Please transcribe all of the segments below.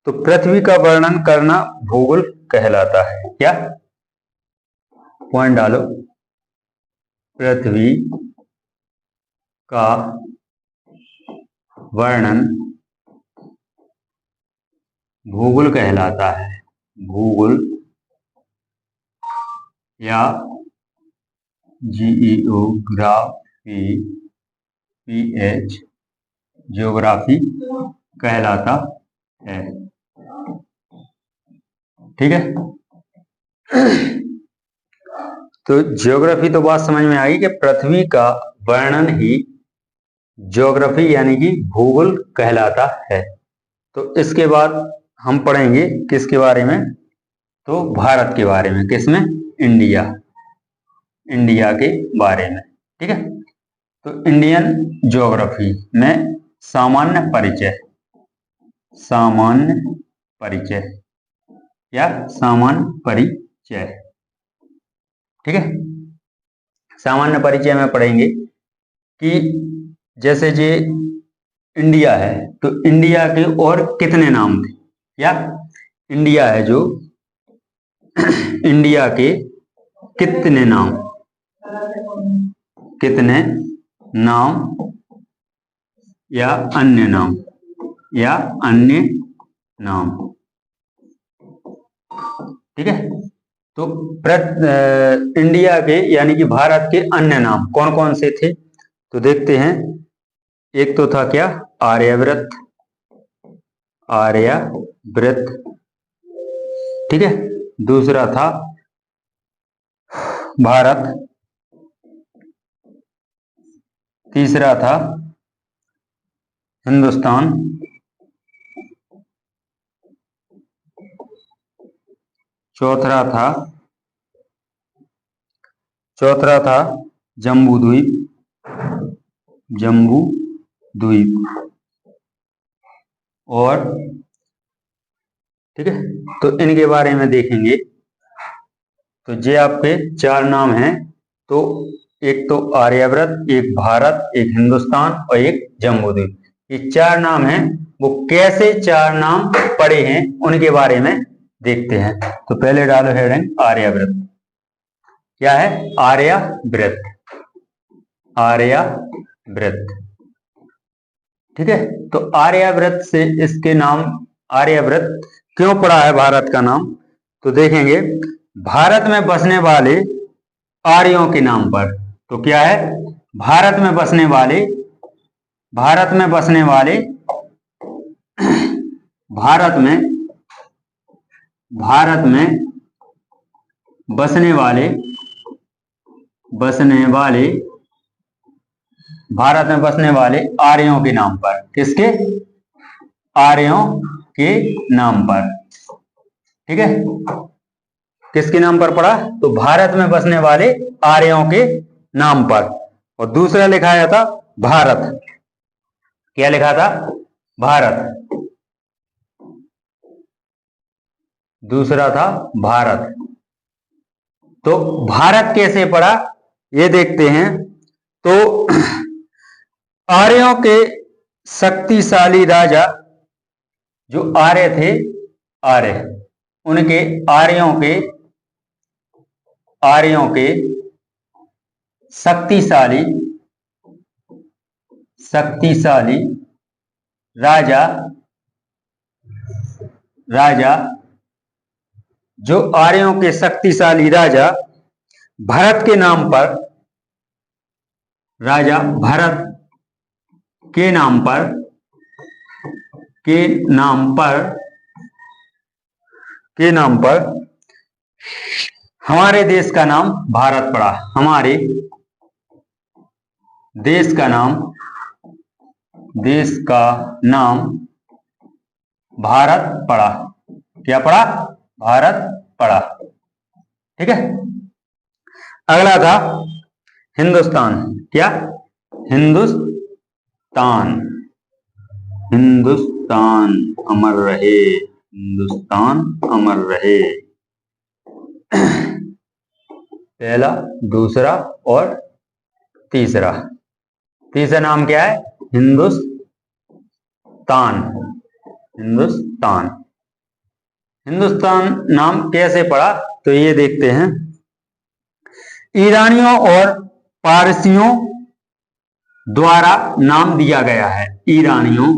तो पृथ्वी का वर्णन करना भूगोल कहलाता है। क्या पॉइंट डालो, पृथ्वी का वर्णन भूगोल कहलाता है। भूगोल या जियोग्राफी, PH ज्योग्राफी कहलाता है। ठीक है, तो ज्योग्राफी तो बात समझ में आई कि पृथ्वी का वर्णन ही ज्योग्राफी यानी कि भूगोल कहलाता है। तो इसके बाद हम पढ़ेंगे किसके बारे में, तो भारत के बारे में। किसमें? इंडिया के बारे में। ठीक है, तो इंडियन ज्योग्राफी में सामान्य परिचय या सामान्य परिचय। ठीक है, सामान्य परिचय में पढ़ेंगे कि जैसे जे इंडिया है तो इंडिया के और कितने नाम थे, या इंडिया है जो इंडिया के कितने नाम या अन्य नाम। ठीक है, तो इंडिया के यानी कि भारत के अन्य नाम कौन कौन से थे, तो देखते हैं। एक तो था क्या, आर्यव्रत। ठीक है, दूसरा था भारत, तीसरा था हिंदुस्तान, चौथा था जम्बू द्वीप। और ठीक है, तो इनके बारे में देखेंगे। तो ये आपके चार नाम हैं, तो एक तो आर्यव्रत, एक भारत, एक हिंदुस्तान और एक जम्बूद्वीप। ये चार नाम हैं, वो कैसे चार नाम पड़े हैं उनके बारे में देखते हैं। तो पहले डालो हेडिंग आर्यव्रत। क्या है? आर्यव्रत। ठीक है, तो आर्यव्रत से इसके नाम आर्यव्रत क्यों पड़ा है भारत का नाम, तो देखेंगे भारत में बसने वाले आर्यों के नाम पर। तो क्या है? भारत में बसने वाले भारत में बसने वाले आर्यों के नाम पर। किसके? आर्यों के नाम पर। ठीक है, किसके नाम पर पड़ा? तो भारत में बसने वाले आर्यों के नाम पर। और दूसरा लिखाया था भारत। क्या लिखा था? भारत। दूसरा था भारत। तो भारत कैसे पड़ा ये देखते हैं। तो आर्यों के शक्तिशाली राजा जो आर्य थे, उनके आर्यों के शक्तिशाली राजा जो आर्यों के शक्तिशाली राजा भरत के नाम पर, राजा भरत के नाम पर हमारे देश का नाम भारत पड़ा। हमारे देश का नाम भारत पड़ा। क्या पड़ा? भारत पड़ा। ठीक है, अगला था हिंदुस्तान। क्या? हिंदुस्तान अमर रहे। हिंदुस्तान अमर रहे। पहला, दूसरा और तीसरा नाम क्या है? हिंदुस्तान। हिंदुस्तान नाम कैसे पड़ा, तो ये देखते हैं। ईरानियों और पारसियों द्वारा नाम दिया गया है। ईरानियों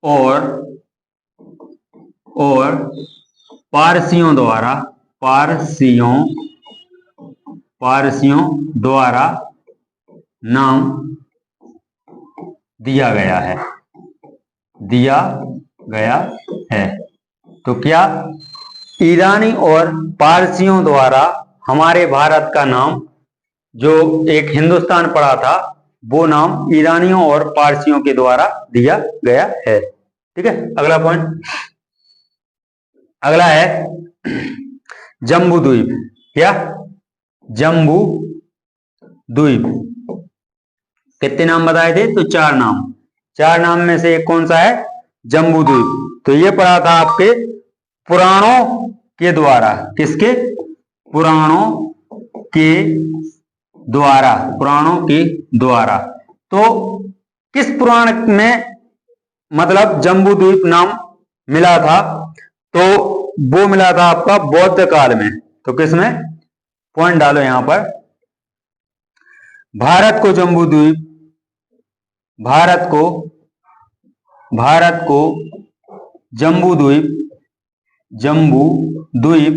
और पारसियों द्वारा नाम दिया गया है। तो क्या ईरानी और पारसियों द्वारा हमारे भारत का नाम, जो एक हिंदुस्तान पड़ा था, वो नाम ईरानियों और पारसियों के द्वारा दिया गया है। ठीक है, अगला पॉइंट, अगला है जम्बू द्वीप। क्या? जम्बू द्वीप। कितने नाम बताए थे? तो 4 नाम। 4 नाम में से एक कौन सा है? जम्बू द्वीप। तो ये पढ़ा था आपके पुराणों के द्वारा। किसके? पुराणों के द्वारा। तो किस पुराण में मतलब जम्बू द्वीप नाम मिला था? तो वो मिला था आपका बौद्ध काल में। तो किसमें? पॉइंट डालो यहां पर। भारत को जम्बू द्वीप जम्बू द्वीप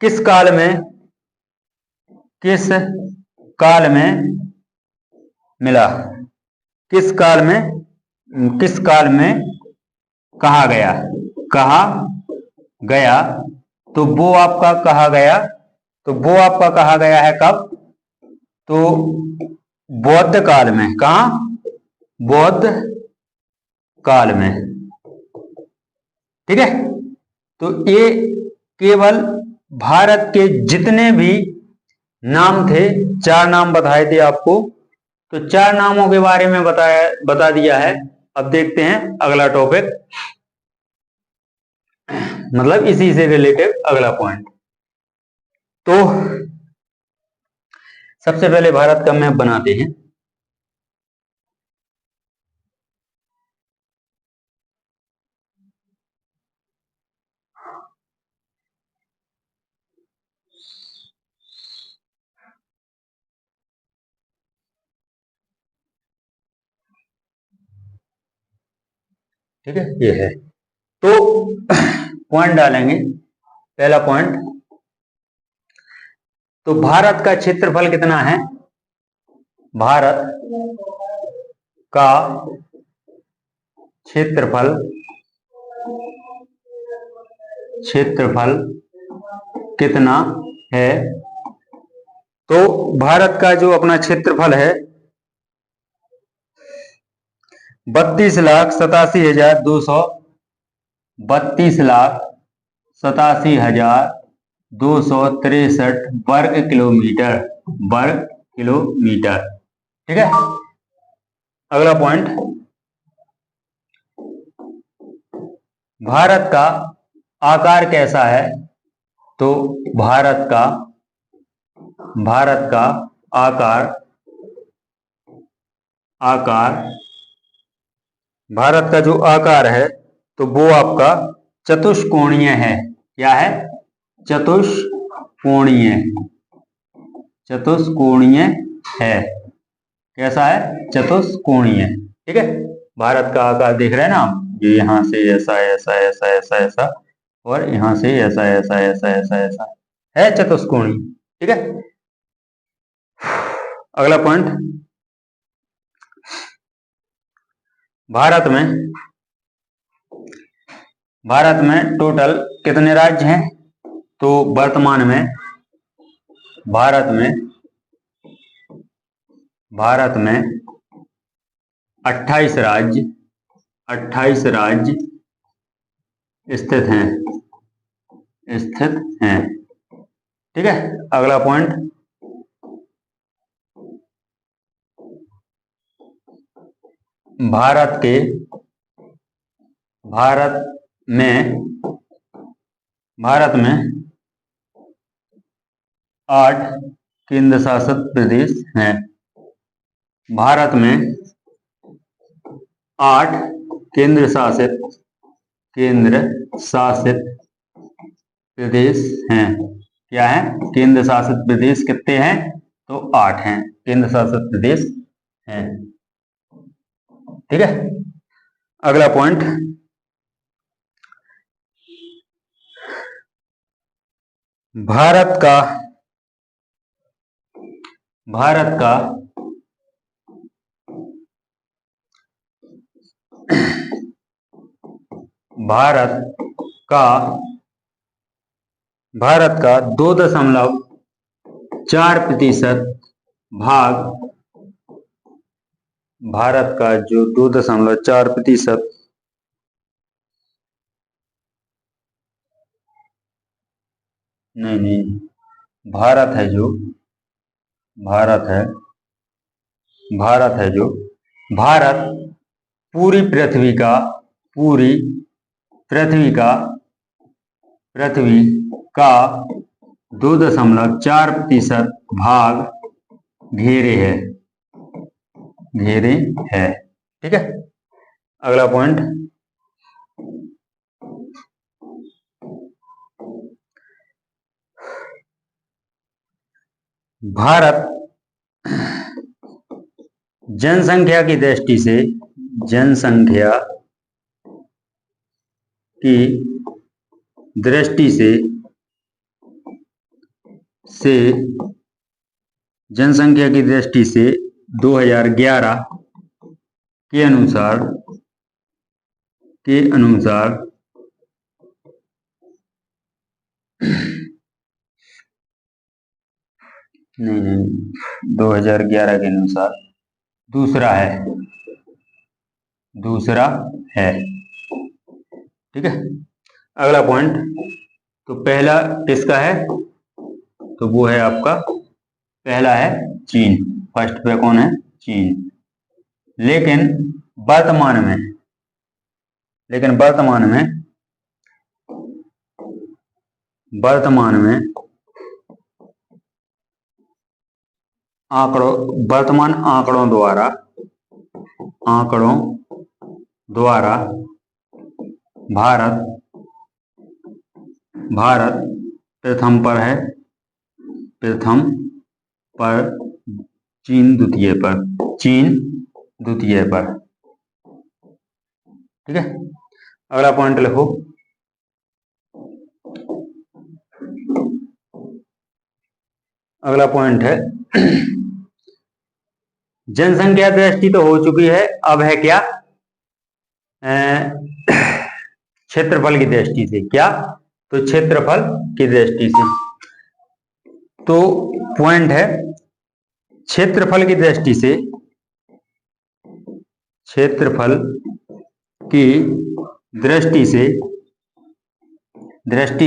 किस काल में मिला? किस काल में कहा गया? तो वो आपका कहा गया है कब? तो बौद्ध काल में। कहा? बौद्ध काल में। ठीक है, तो ये केवल भारत के जितने भी नाम थे, 4 नाम बताए थे आपको, तो 4 नामों के बारे में बता दिया है। अब देखते हैं अगला टॉपिक, मतलब इसी से रिलेटेड अगला पॉइंट। तो सबसे पहले भारत का मैप बनाते हैं। ठीक है, ये है। तो पॉइंट डालेंगे। पहला पॉइंट, तो भारत का क्षेत्रफल कितना है? भारत का क्षेत्रफल कितना है? तो भारत का जो अपना क्षेत्रफल है 32,87,263 वर्ग किलोमीटर। ठीक है, अगला पॉइंट, भारत का आकार कैसा है? तो भारत का आकार भारत का जो आकार है, तो वो आपका चतुष्कोणीय है। क्या है? चतुष्कोणीय है। कैसा है? चतुष्कोणीय। ठीक है, भारत का आकार देख रहे हैं ना आप, ये यहां से ऐसा ऐसा ऐसा ऐसा ऐसा, और यहां से ऐसा ऐसा ऐसा ऐसा ऐसा है, चतुष्कोणीय। ठीक है, अगला पॉइंट, भारत में टोटल कितने राज्य हैं? तो वर्तमान में भारत में 28 राज्य स्थित हैं। ठीक है, अगला पॉइंट, भारत में 8 केंद्र शासित प्रदेश हैं। भारत में 8 केंद्र शासित प्रदेश हैं। क्या है? केंद्र शासित प्रदेश कितने हैं? तो 8 हैं केंद्र शासित प्रदेश हैं। ठीक है, अगला पॉइंट, भारत का भारत का भारत का 2.4% भाग, भारत का जो 2.4%, नहीं, भारत है जो भारत पूरी पृथ्वी का 2.4% भाग घेरे है। ठीक है, अगला पॉइंट, भारत जनसंख्या की दृष्टि से 2011 के अनुसार नहीं, 2011 के अनुसार दूसरा है। ठीक है, अगला पॉइंट, तो पहला किसका है? तो वो है आपका, पहला है चीन, फर्स्ट पे कौन है? चीन। लेकिन वर्तमान में वर्तमान आंकड़ों द्वारा भारत प्रथम पर, चीन द्वितीय पर। ठीक है, अगला पॉइंट लिखो, अगला पॉइंट है जनसंख्या दृष्टि तो हो चुकी है, अब है क्या? क्षेत्रफल की दृष्टि से। क्या? तो क्षेत्रफल की दृष्टि से, तो पॉइंट है क्षेत्रफल की दृष्टि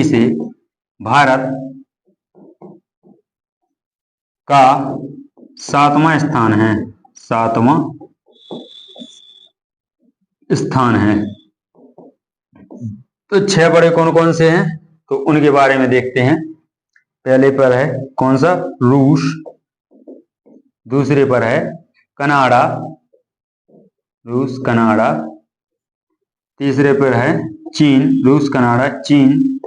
से भारत का 7वां स्थान है। तो 6 बड़े कौन कौन से हैं? तो उनके बारे में देखते हैं। पहले पर है कौन सा? रूस। दूसरे पर है कनाडा, तीसरे पर है चीन, रूस कनाडा चीन।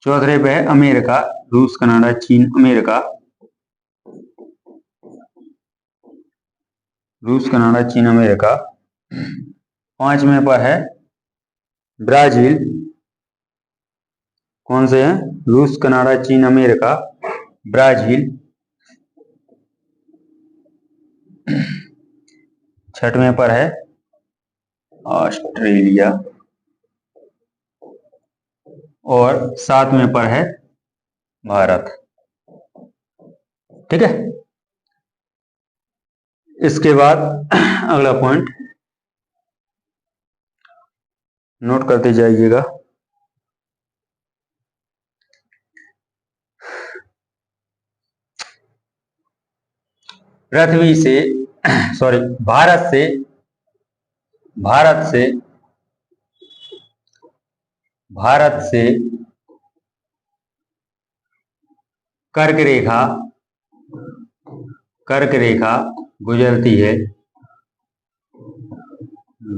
चौथे पे है अमेरिका, रूस कनाडा चीन अमेरिका, रूस कनाडा चीन अमेरिका। 5वें पर है ब्राजील। कौन से हैं? रूस कनाडा चीन अमेरिका ब्राजील। 6वें पर है ऑस्ट्रेलिया और 7वें पर है भारत। ठीक है, इसके बाद अगला पॉइंट नोट करते जाइएगा। पृथ्वी से भारत से कर्क रेखा गुजरती है।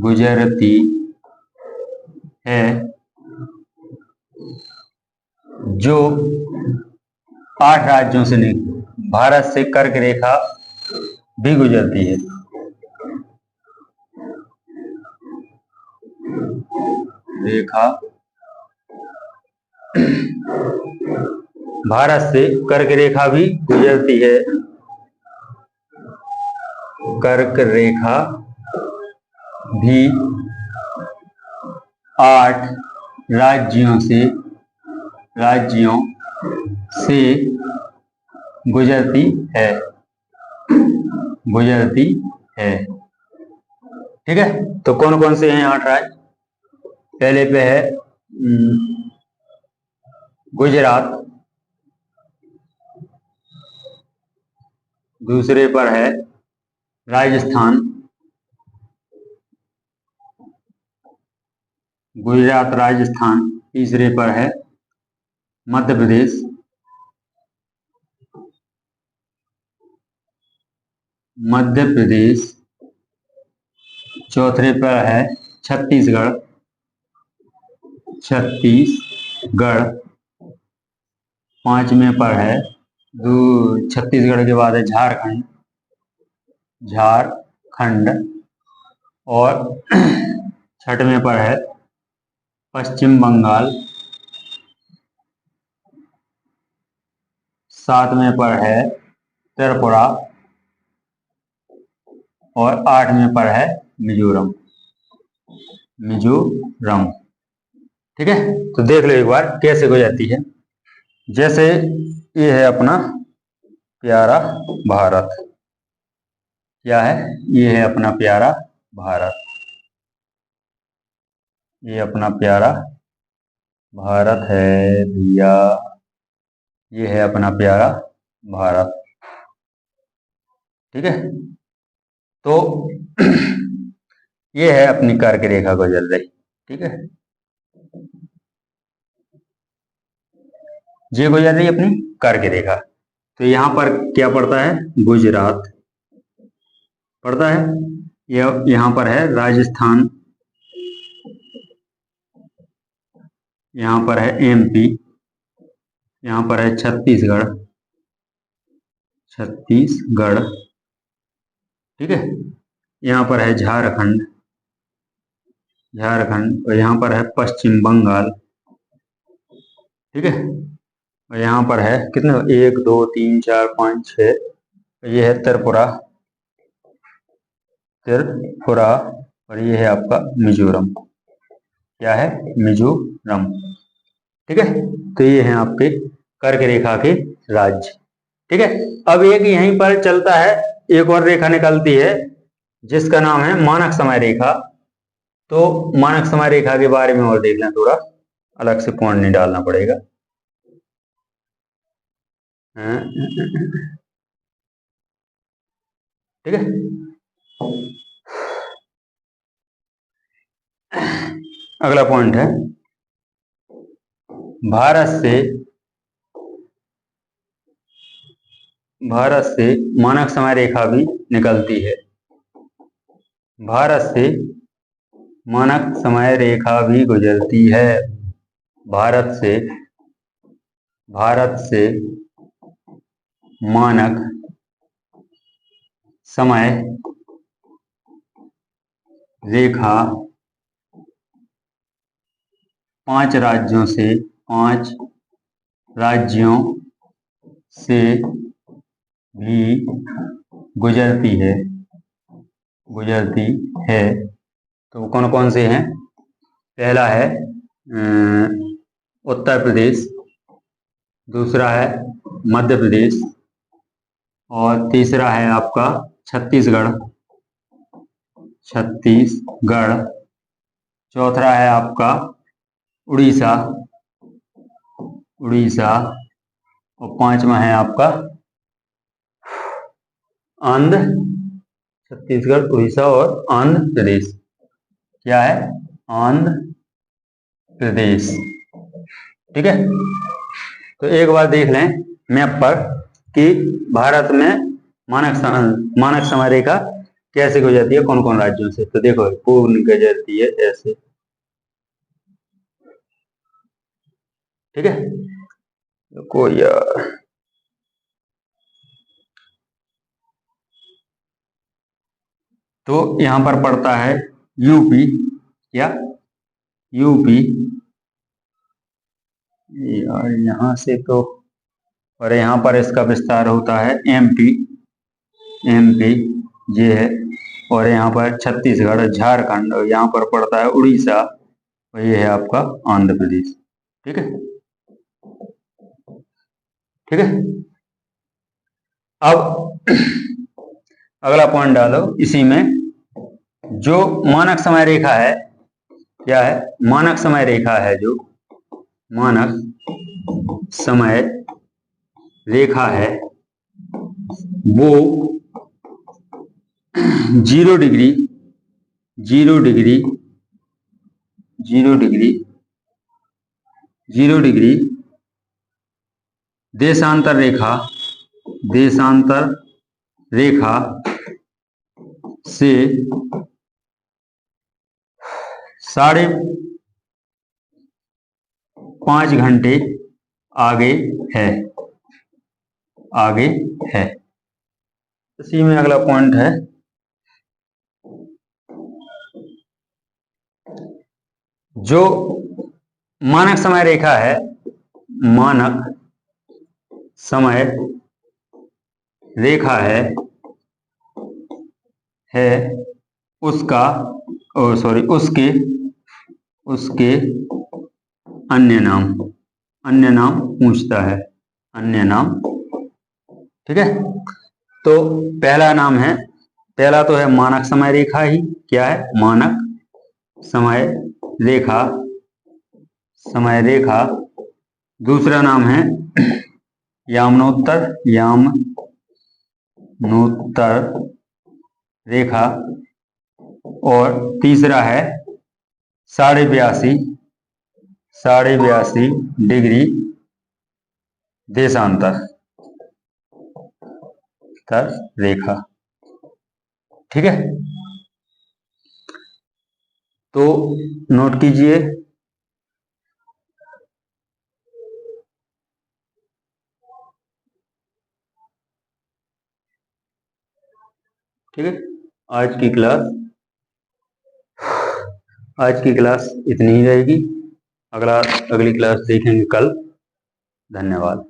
गुजरती है, जो 8 राज्यों से नहीं, भारत से कर्क रेखा भी गुजरती है। रेखा भारत से कर्क रेखा भी गुजरती है। कर्क रेखा भी 8 राज्यों से गुजरती है। ठीक है, तो कौन कौन से हैं 8 राज्य? पहले पे है गुजरात, दूसरे पर है राजस्थान, गुजरात राजस्थान, तीसरे पर है मध्य प्रदेश, चौथे पर है छत्तीसगढ़, पांचवें पर है छत्तीसगढ़ के बाद है झारखंड, और छठवें पर है पश्चिम बंगाल, सातवें पर है त्रिपुरा, और 8वें पर है मिजोरम। ठीक है, तो देख लो एक बार कैसे गुजरती है। जैसे ये है अपना प्यारा भारत, क्या है? ये है अपना प्यारा भारत, ये अपना प्यारा भारत है भैया, ये है अपना प्यारा भारत। ठीक है, तो ये है अपनी कर्क रेखा गुजर रही। ठीक है, ये गुजर रही अपनी कर्क रेखा। तो यहां पर क्या पड़ता है? गुजरात पड़ता है, यहां पर है राजस्थान, यहां पर है एमपी, यहां पर है छत्तीसगढ़। ठीक है, यहां पर है झारखंड, और यहां पर है पश्चिम बंगाल। ठीक है, और यहां पर है कितने? 1 2 3 4 5 6, ये है त्रिपुरा, और ये है आपका मिजोरम। क्या है? मिजोरम। ठीक है, तो ये हैं आपके कर्क रेखा के राज्य। ठीक है, अब एक यहीं पर चलता है, एक और रेखा निकलती है जिसका नाम है मानक समय रेखा। तो मानक समय रेखा के बारे में और देख लें, थोड़ा अलग से पॉइंट नहीं डालना पड़ेगा। ठीक है, अगला पॉइंट है भारत से मानक समय रेखा भी निकलती है। भारत से मानक समय रेखा भी गुजरती है। भारत से मानक समय रेखा 5 राज्यों से भी गुजरती है। तो कौन कौन से हैं? पहला है उत्तर प्रदेश, दूसरा है मध्य प्रदेश, और तीसरा है आपका छत्तीसगढ़, चौथा है आपका उड़ीसा, और 5वां है आपका आंध्र, छत्तीसगढ़, उड़ीसा और आंध्र प्रदेश। क्या है? आंध्र प्रदेश। ठीक है, तो एक बार देख लें मैप पर कि भारत में मानक समय रेखा कैसे गुजरती है, कौन कौन राज्यों से। तो देखो पूर्ण गुजरती है ऐसे, ठीक है। कोई यार, तो यहां पर पड़ता है यूपी, क्या यूपी, यार यहां से तो, और यहाँ पर इसका विस्तार होता है एमपी, एमपी ये है, और यहाँ पर छत्तीसगढ़, झारखंड, और यहाँ पर पड़ता है उड़ीसा, और ये है आपका आंध्र प्रदेश, ठीक है, ठीक है। अब अगला पॉइंट डालो इसी में, जो मानक समय रेखा है, क्या है, मानक समय रेखा है, जो मानक समय रेखा है वो 0 डिग्री, 0 डिग्री, 0 डिग्री, 0 डिग्री देशांतर रेखा, देशांतर रेखा से 5.5 घंटे आगे है, आगे है। इसी में अगला पॉइंट है, जो मानक समय रेखा है, मानक समय रेखा है उसका, सॉरी, उसके, उसके अन्य नाम, अन्य नाम पूछता है, अन्य नाम, ठीक है। तो पहला नाम है, पहला तो है मानक समय रेखा ही, क्या है, मानक समय रेखा, समय रेखा। दूसरा नाम है यामनोत्तर, यामनोत्तर रेखा। और तीसरा है 82.5 डिग्री देशांतर रेखा, ठीक है। तो नोट कीजिए, ठीक है। आज की क्लास, आज की क्लास इतनी ही रहेगी, अगली क्लास देखेंगे कल। धन्यवाद।